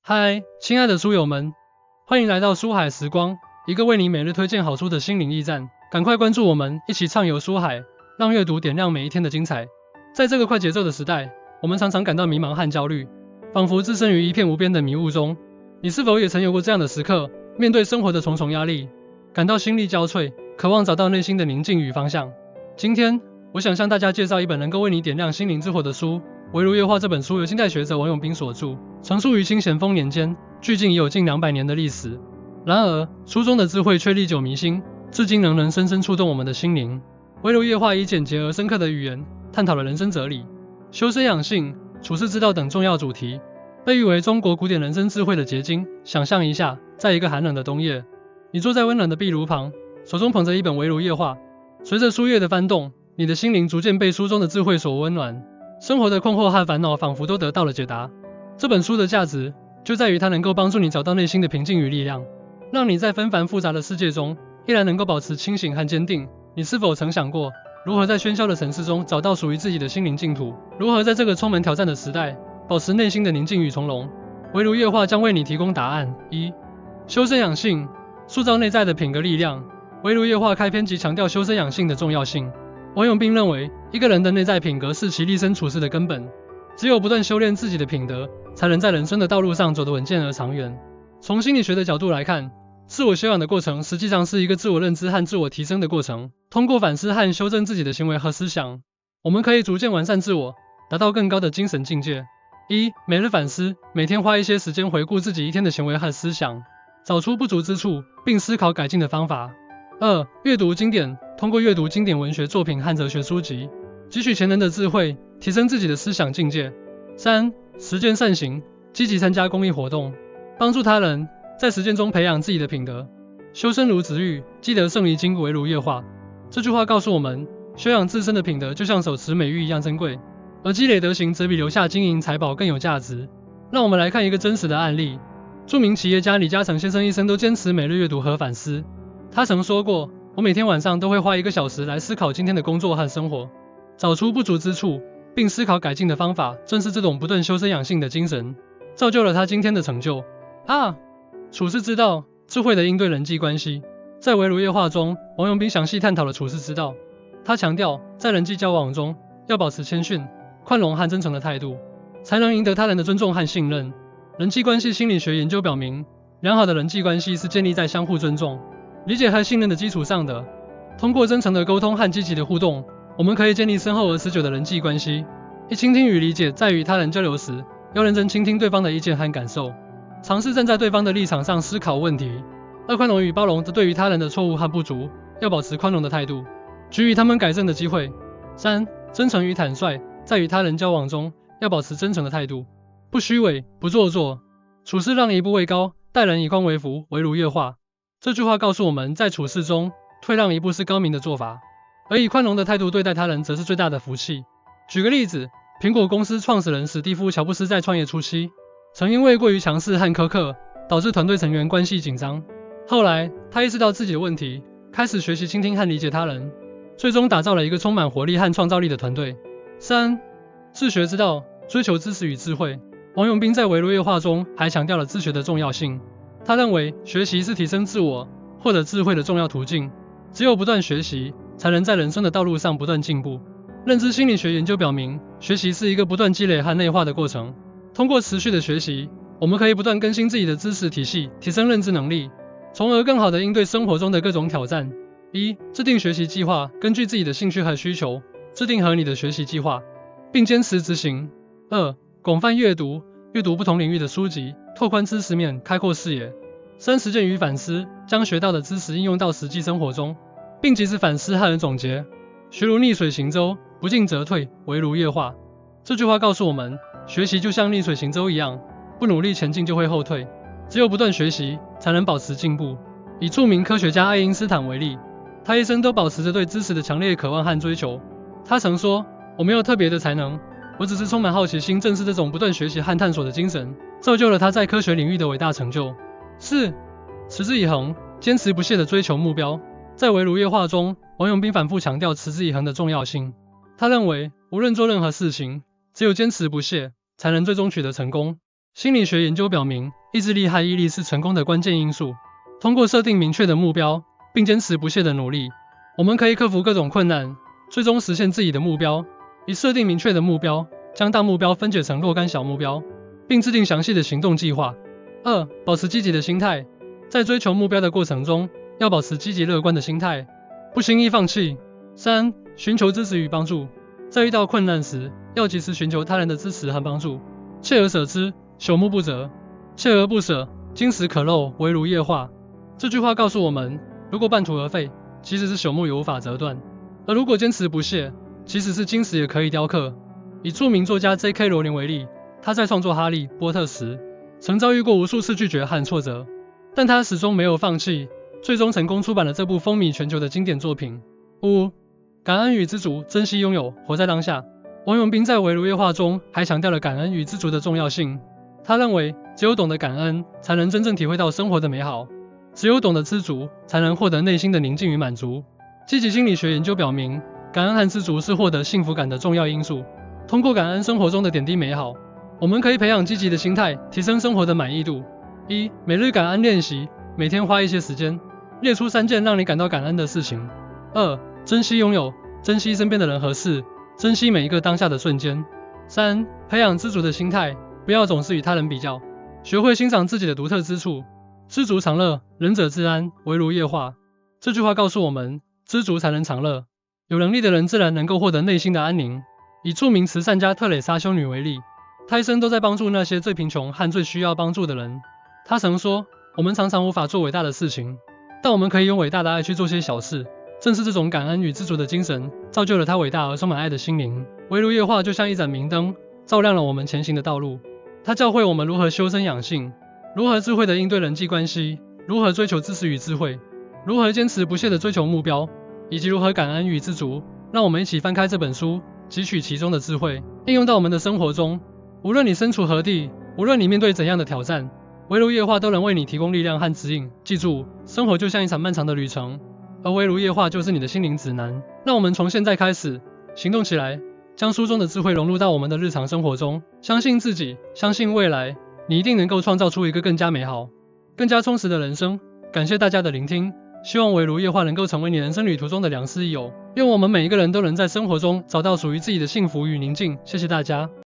嗨，亲爱的书友们，欢迎来到书海时光，一个为你每日推荐好书的心灵驿站。赶快关注我们，一起畅游书海，让阅读点亮每一天的精彩。在这个快节奏的时代，我们常常感到迷茫和焦虑，仿佛置身于一片无边的迷雾中。你是否也曾有过这样的时刻？面对生活的重重压力，感到心力交瘁，渴望找到内心的宁静与方向。今天，我想向大家介绍一本能够为你点亮心灵之火的书。《围炉夜话》这本书由近代学者王永斌所著，成书于清咸丰年间，距今已有近200年的历史。然而，书中的智慧却历久弥新，至今仍能深深触动我们的心灵。《围炉夜话》以简洁而深刻的语言，探讨了人生哲理、修身养性、处世之道等重要主题，被誉为中国古典人生智慧的结晶。想象一下，在一个寒冷的冬夜，你坐在温暖的壁炉旁，手中捧着一本《围炉夜话》，随着书页的翻动，你的心灵逐渐被书中的智慧所温暖。生活的困惑和烦恼仿佛都得到了解答。这本书的价值就在于它能够帮助你找到内心的平静与力量，让你在纷繁复杂的世界中依然能够保持清醒和坚定。你是否曾想过，如何在喧嚣的城市中找到属于自己的心灵净土？如何在这个充满挑战的时代，保持内心的宁静与从容？围炉夜话将为你提供答案。1. 修身养性，塑造内在的品格力量。围炉夜话开篇即强调修身养性的重要性。王永斌认为，一个人的内在品格是其立身处世的根本，只有不断修炼自己的品德，才能在人生的道路上走得稳健而长远。从心理学的角度来看，自我修养的过程实际上是一个自我认知和自我提升的过程。通过反思和修正自己的行为和思想，我们可以逐渐完善自我，达到更高的精神境界。1. 每日反思，每天花一些时间回顾自己一天的行为和思想，找出不足之处，并思考改进的方法。2. 阅读经典，通过阅读经典文学作品和哲学书籍，汲取前人的智慧，提升自己的思想境界。3. 实践善行，积极参加公益活动，帮助他人，在实践中培养自己的品德。修身如子玉，积德胜于金。围炉夜话。这句话告诉我们，修养自身的品德就像手持美玉一样珍贵，而积累德行则比留下金银财宝更有价值。让我们来看一个真实的案例。著名企业家李嘉诚先生一生都坚持每日阅读和反思。他曾说过，我每天晚上都会花1个小时来思考今天的工作和生活，找出不足之处，并思考改进的方法。正是这种不断修身养性的精神，造就了他今天的成就。处世之道，智慧的应对人际关系。在围炉夜话中，王永斌详细探讨了处世之道。他强调，在人际交往中，要保持谦逊、宽容和真诚的态度，才能赢得他人的尊重和信任。人际关系心理学研究表明，良好的人际关系是建立在相互尊重、理解和信任的基础上的。通过真诚的沟通和积极的互动，我们可以建立深厚而持久的人际关系。1. 倾听与理解，在与他人交流时，要认真倾听对方的意见和感受，尝试站在对方的立场上思考问题。2. 宽容与包容，对于他人的错误和不足，要保持宽容的态度，给予他们改正的机会。3. 真诚与坦率，在与他人交往中，要保持真诚的态度，不虚伪，不做作，处事让一步为高，待人以宽为辅。围炉夜话。这句话告诉我们，在处事中，退让一步是高明的做法，而以宽容的态度对待他人则是最大的福气。举个例子，苹果公司创始人史蒂夫·乔布斯在创业初期，曾因为过于强势和苛刻，导致团队成员关系紧张。后来，他意识到自己的问题，开始学习倾听和理解他人，最终打造了一个充满活力和创造力的团队。3. 自学之道，追求知识与智慧。王永斌在围炉夜话中还强调了自学的重要性。他认为，学习是提升自我、获得智慧的重要途径。只有不断学习，才能在人生的道路上不断进步。认知心理学研究表明，学习是一个不断积累和内化的过程。通过持续的学习，我们可以不断更新自己的知识体系，提升认知能力，从而更好地应对生活中的各种挑战。1. 制定学习计划，根据自己的兴趣和需求，制定合理的学习计划，并坚持执行。2. 广泛阅读，阅读不同领域的书籍，拓宽知识面，开阔视野。3. 实践与反思，将学到的知识应用到实际生活中，并及时反思和总结。学如逆水行舟，不进则退。围炉夜话。这句话告诉我们，学习就像逆水行舟一样，不努力前进就会后退，只有不断学习，才能保持进步。以著名科学家爱因斯坦为例，他一生都保持着对知识的强烈渴望和追求。他曾说，我没有特别的才能，我只是充满好奇心。正是这种不断学习和探索的精神，造就了他在科学领域的伟大成就。4. 持之以恒，坚持不懈地追求目标。在围炉夜话中，王永斌反复强调持之以恒的重要性。他认为，无论做任何事情，只有坚持不懈，才能最终取得成功。心理学研究表明，意志力和毅力是成功的关键因素。通过设定明确的目标，并坚持不懈的努力，我们可以克服各种困难，最终实现自己的目标。以设定明确的目标，将大目标分解成若干小目标，并制定详细的行动计划。2. 保持积极的心态，在追求目标的过程中，要保持积极乐观的心态，不轻易放弃。3. 寻求支持与帮助，在遇到困难时，要及时寻求他人的支持和帮助。锲而舍之，朽木不折；锲而不舍，金石可镂，唯如液化。这句话告诉我们，如果半途而废，即使是朽木也无法折断；而如果坚持不懈，即使是金石也可以雕刻。以著名作家 J.K. 罗琳为例，他在创作《哈利波特》时，曾遭遇过无数次拒绝和挫折，但他始终没有放弃，最终成功出版了这部风靡全球的经典作品。5. 感恩与知足，珍惜拥有，活在当下。王永斌在《围炉夜话》中还强调了感恩与知足的重要性。他认为，只有懂得感恩，才能真正体会到生活的美好；只有懂得知足，才能获得内心的宁静与满足。积极心理学研究表明，感恩和知足是获得幸福感的重要因素。通过感恩生活中的点滴美好，我们可以培养积极的心态，提升生活的满意度。1. 每日感恩练习，每天花一些时间，列出3件让你感到感恩的事情。2. 珍惜拥有，珍惜身边的人和事，珍惜每一个当下的瞬间。3. 培养知足的心态，不要总是与他人比较，学会欣赏自己的独特之处。知足常乐，仁者自安，围炉夜话。这句话告诉我们，知足才能常乐。有能力的人自然能够获得内心的安宁。以著名慈善家特蕾莎修女为例，她一生都在帮助那些最贫穷和最需要帮助的人。她曾说，我们常常无法做伟大的事情，但我们可以用伟大的爱去做些小事。正是这种感恩与知足的精神，造就了她伟大而充满爱的心灵。围炉夜话就像一盏明灯，照亮了我们前行的道路。它教会我们如何修身养性，如何智慧地应对人际关系，如何追求知识与智慧，如何坚持不懈地追求目标，以及如何感恩与知足。让我们一起翻开这本书，汲取其中的智慧，应用到我们的生活中。无论你身处何地，无论你面对怎样的挑战，围炉夜话都能为你提供力量和指引。记住，生活就像一场漫长的旅程，而围炉夜话就是你的心灵指南。让我们从现在开始行动起来，将书中的智慧融入到我们的日常生活中。相信自己，相信未来，你一定能够创造出一个更加美好、更加充实的人生。感谢大家的聆听，希望围炉夜话能够成为你人生旅途中的良师益友。愿我们每一个人都能在生活中找到属于自己的幸福与宁静。谢谢大家。